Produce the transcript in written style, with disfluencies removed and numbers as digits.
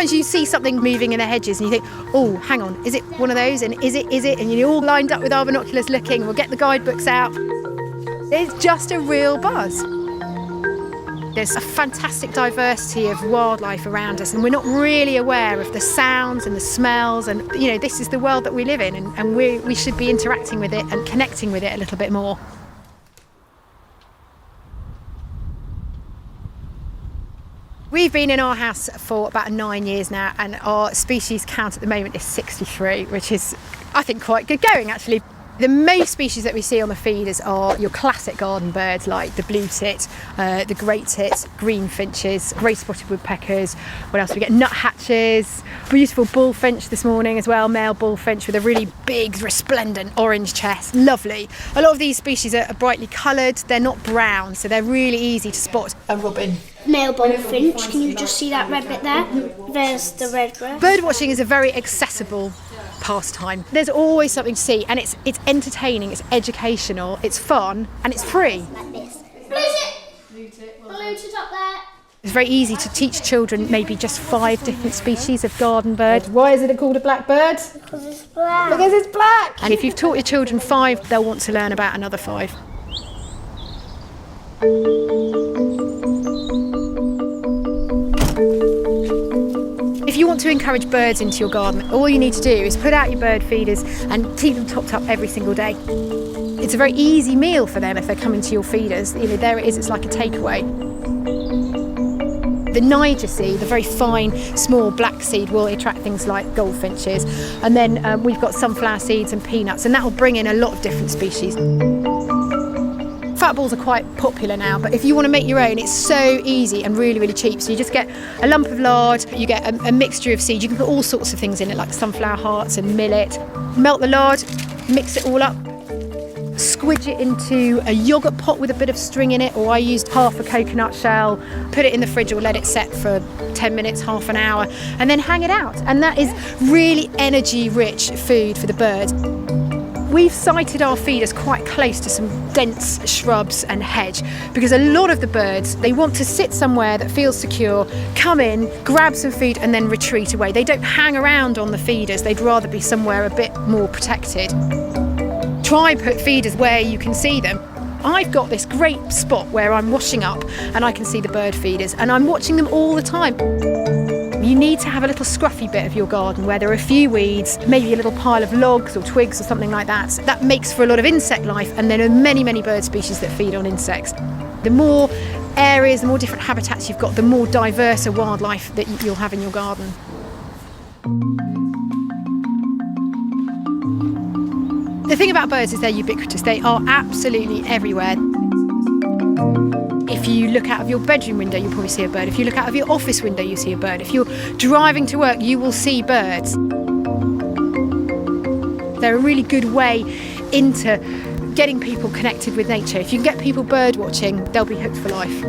sometimes you see something moving in the hedges and you think, oh, hang on, is it one of those? And is it? And you're all lined up with our binoculars looking. We'll get the guidebooks out. It's just a real buzz. There's a fantastic diversity of wildlife around us, and we're not really aware of the sounds and the smells, and this is the world that we live in, and we should be interacting with it and connecting with it a little bit more. We've been in our house for about 9 years now, and our species count at the moment is 63, which is, I think, quite good going actually. The most species that we see on the feeders are your classic garden birds like the blue tit, the great tit, green finches, grey spotted woodpeckers. What else? We get nuthatches, beautiful bullfinch this morning as well, male bullfinch with a really big resplendent orange chest, lovely. A lot of these species are brightly coloured, they're not brown, so they're really easy to spot. A robin. Male bullfinch, can you just see that red bit there? There's the red breast. Bird watching is a very accessible pastime. There's always something to see, and it's entertaining, it's educational, it's fun, and it's free. Like this. Blue tit up there. It's very easy to teach children maybe just 5 different species of garden bird. Why is it called a blackbird? Because it's black. Because it's black. And if you've taught your children 5, they'll want to learn about another 5. If you want to encourage birds into your garden, all you need to do is put out your bird feeders and keep them topped up every single day. It's a very easy meal for them if they're coming to your feeders. There it is, it's like a takeaway. The Niger seed, the very fine, small black seed, will attract things like goldfinches. And then we've got sunflower seeds and peanuts, and that will bring in a lot of different species. Fat balls are quite popular now, but if you want to make your own, it's so easy and really, really cheap. So you just get a lump of lard, you get a mixture of seeds, you can put all sorts of things in it, like sunflower hearts and millet. Melt the lard, mix it all up, squidge it into a yoghurt pot with a bit of string in it, or I used half a coconut shell, put it in the fridge or let it set for 10 minutes, half an hour, and then hang it out. And that is really energy-rich food for the birds. We've sited our feeders quite close to some dense shrubs and hedge because a lot of the birds, they want to sit somewhere that feels secure, come in, grab some food and then retreat away. They don't hang around on the feeders, they'd rather be somewhere a bit more protected. Try and put feeders where you can see them. I've got this great spot where I'm washing up and I can see the bird feeders, and I'm watching them all the time. You need to have a little scruffy bit of your garden where there are a few weeds, maybe a little pile of logs or twigs or something like that. That makes for a lot of insect life, and there are many, many bird species that feed on insects. The more areas, the more different habitats you've got, the more diverse a wildlife that you'll have in your garden. The thing about birds is they're ubiquitous. They are absolutely everywhere. If you look out of your bedroom window, you'll probably see a bird. If you look out of your office window, you see a bird. If you're driving to work, you will see birds. They're a really good way into getting people connected with nature. If you can get people bird watching, they'll be hooked for life.